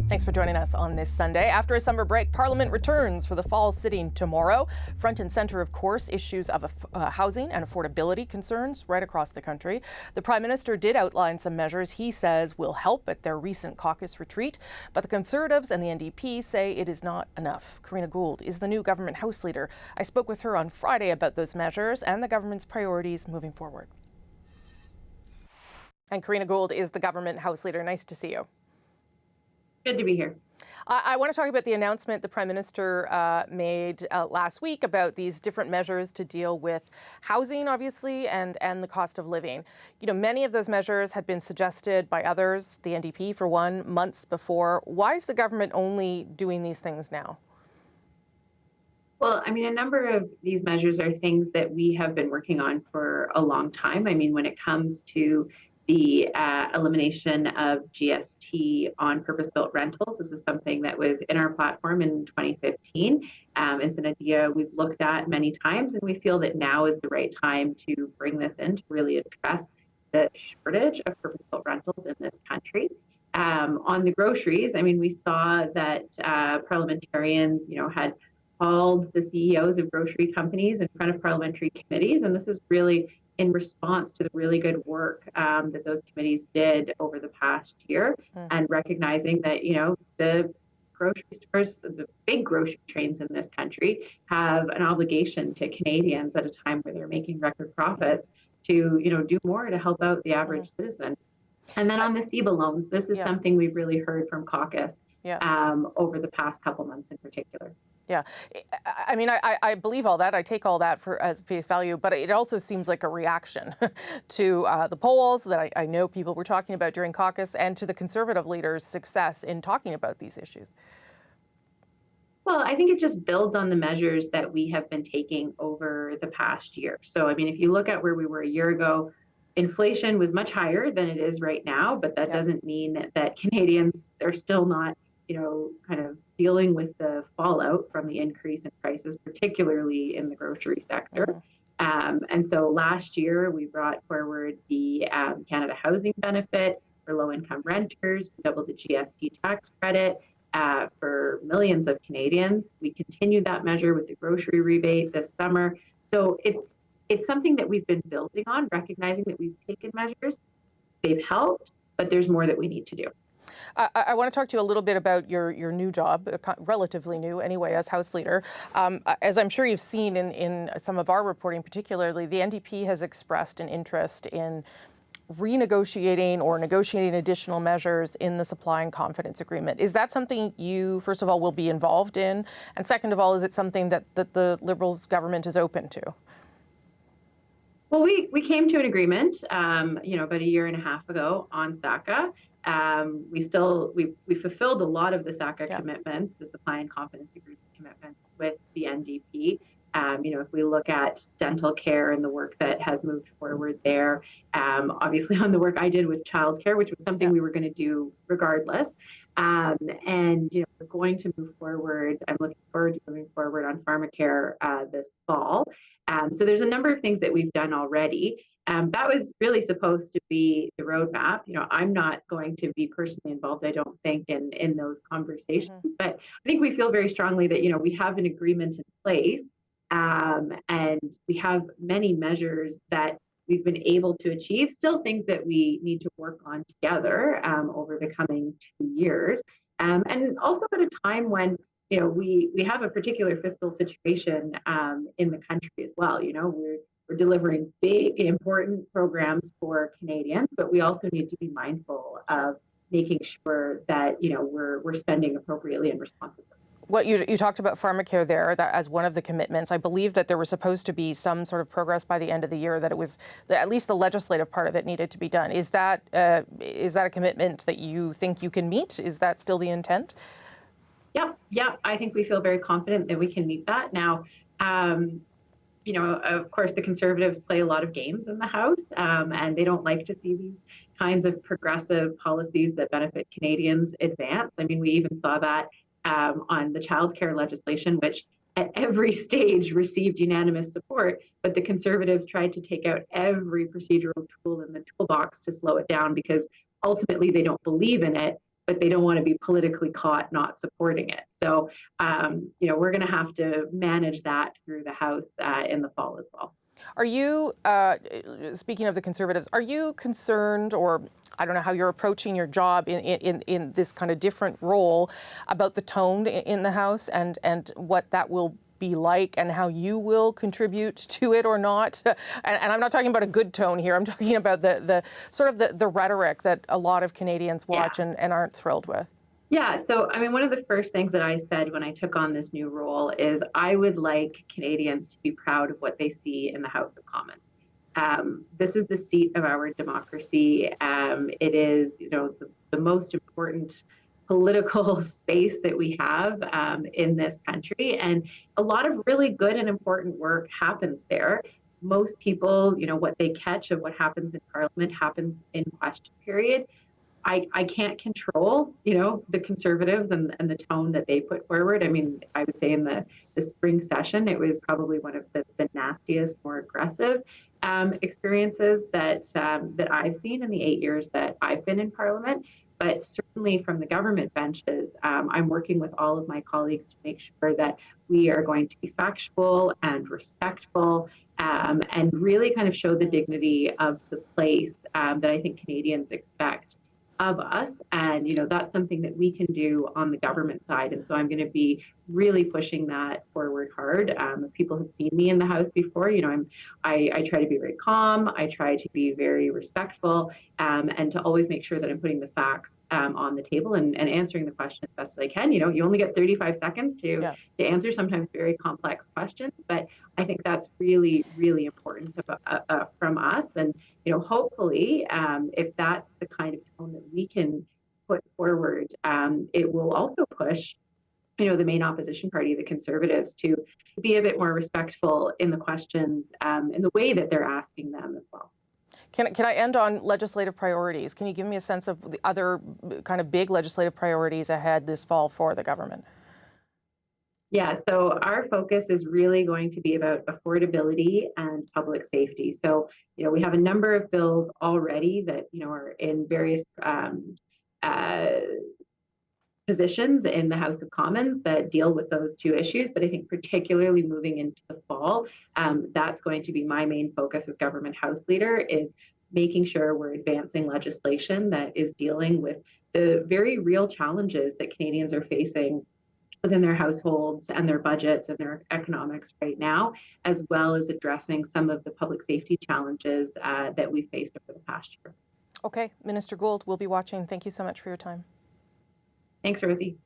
Thanks for joining us on this Sunday. After a summer break, Parliament returns for the fall sitting tomorrow. Front and centre, of course, issues of housing and affordability concerns right across the country. The Prime Minister did outline some measures he says will help at their recent caucus retreat, but the Conservatives and the NDP say it is not enough. Karina Gould is the new government House Leader. I spoke with her on Friday about those measures and the government's priorities moving forward. And Karina Gould is the government House Leader. Nice to see you. Good to be here. I want to talk about the announcement the Prime Minister made last week about these different measures to deal with housing, obviously, and the cost of living. You know, many of those measures had been suggested by others, the NDP for one, months before. Why is the government only doing these things now? Well, I mean, a number of these measures are things that we have been working on for a long time. I mean, when it comes to the elimination of GST on purpose-built rentals. This is something that was in our platform in 2015. It's an idea we've looked at many times, and we feel that now is the right time to bring this in to really address the shortage of purpose-built rentals in this country. On the groceries, I mean, we saw that parliamentarians, had called the CEOs of grocery companies in front of parliamentary committees, and this is really in response to the really good work that those committees did over the past year, and recognizing that, the grocery stores, the big grocery chains in this country have an obligation to Canadians at a time where they're making record profits to, do more to help out the average citizen. And then on the CEBA loans, this is something we've really heard from caucus over the past couple months in particular. Yeah, I mean, I believe all that. I take all that as face value, but it also seems like a reaction to the polls that I know people were talking about during caucus, and to the Conservative leaders' success in talking about these issues. Well, I think it just builds on the measures that we have been taking over the past year. So, I mean, if you look at where we were a year ago, inflation was much higher than it is right now, but that doesn't mean that Canadians are still not kind of dealing with the fallout from the increase in prices, particularly in the grocery sector. And so last year, we brought forward the Canada Housing Benefit for low-income renters. We doubled the GST tax credit for millions of Canadians. We continued that measure with the grocery rebate this summer. So it's something that we've been building on, recognizing that we've taken measures, they've helped, but there's more that we need to do. I want to talk to you a little bit about your new job, relatively new anyway, as House Leader. As I'm sure you've seen in some of our reporting, particularly, the NDP has expressed an interest in renegotiating or negotiating additional measures in the Supply and Confidence Agreement. Is that something you, first of all, will be involved in? And second of all, is it something that the Liberals government is open to? Well, we came to an agreement, about a year and a half ago on SACA. We fulfilled a lot of the SACA commitments, the Supply and Confidence Agreement commitments with the NDP. If we look at dental care and the work that has moved forward there, obviously on the work I did with childcare, which was something we were going to do regardless. We're going to move forward. I'm looking forward to moving forward on pharmacare this fall. So there's a number of things that we've done already. That was really supposed to be the roadmap. I'm not going to be personally involved, I don't think, in those conversations. But I think we feel very strongly that, we have an agreement in place, and we have many measures that we've been able to achieve, still things that we need to work on together over the coming 2 years. And also at a time when, we have a particular fiscal situation in the country as well. We're delivering big, important programs for Canadians, but we also need to be mindful of making sure that, we're spending appropriately and responsibly. What you talked about pharmacare there, that as one of the commitments. I believe that there was supposed to be some sort of progress by the end of the year, that it was at least the legislative part of it needed to be done. Is that a commitment that you think you can meet? Is that still the intent? Yeah. I think we feel very confident that we can meet that. Now, of course, the Conservatives play a lot of games in the House, and they don't like to see these kinds of progressive policies that benefit Canadians advance. I mean, we even saw that on the childcare legislation, which at every stage received unanimous support, but the Conservatives tried to take out every procedural tool in the toolbox to slow it down because ultimately they don't believe in it. but they don't want to be politically caught not supporting it. So, we're going to have to manage that through the House in the fall as well. Are you, speaking of the Conservatives, are you concerned, or I don't know how you're approaching your job in this kind of different role, about the tone in the House and what that will be like and how you will contribute to it or not? And I'm not talking about a good tone here. I'm talking about the sort of the rhetoric that a lot of Canadians watch and aren't thrilled with. Yeah, so I mean, one of the first things that I said when I took on this new role is I would like Canadians to be proud of what they see in the House of Commons. This is the seat of our democracy. It is, the most important political space that we have in this country, and a lot of really good and important work happens there. Most people, what they catch of what happens in Parliament happens in question period. I can't control, the Conservatives and the tone that they put forward. I mean, I would say in the spring session, it was probably one of the nastiest, more aggressive experiences that I've seen in the 8 years that I've been in Parliament. But certainly from the government benches, I'm working with all of my colleagues to make sure that we are going to be factual and respectful and really kind of show the dignity of the place that I think Canadians expect of us. And, that's something that we can do on the government side. And so I'm going to be really pushing that forward hard. People have seen me in the House before. I try to be very calm. I try to be very respectful and to always make sure that I'm putting the facts on the table and answering the question as best as I can. You only get 35 seconds to answer sometimes very complex questions, but I think that's really, really important from us. And, hopefully, if that's the kind of tone that we can put forward, it will also push the main opposition party, the Conservatives, to be a bit more respectful in the questions in the way that they're asking them as well. Can I end on legislative priorities? Can you give me a sense of the other kind of big legislative priorities ahead this fall for the government? Yeah, so our focus is really going to be about affordability and public safety. So, we have a number of bills already that, are in various positions in the House of Commons that deal with those two issues. But I think particularly moving into the fall, that's going to be my main focus as government House leader, is making sure we're advancing legislation that is dealing with the very real challenges that Canadians are facing within their households and their budgets and their economics right now, as well as addressing some of the public safety challenges that we faced over the past year. Okay, Minister Gould, we'll be watching. Thank you so much for your time. Thanks, Rosie.